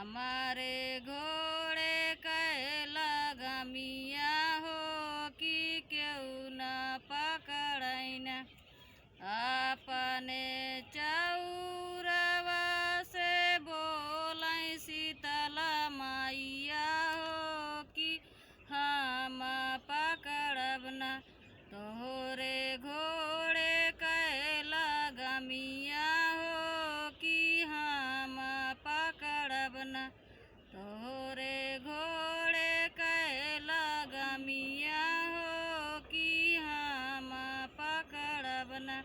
हमारे घोड़े कैला गमिया हो कि क्यों न पकड़ैन अपने चौरवा से बोलै शीतला मैया हो कि हम पकड़ब न तोहरे घोड़े कैला गमिया हो कि हम पकड़ब न तोहरे घोड़े कैला गमिया हो कि हम पकड़ब न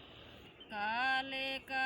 काले का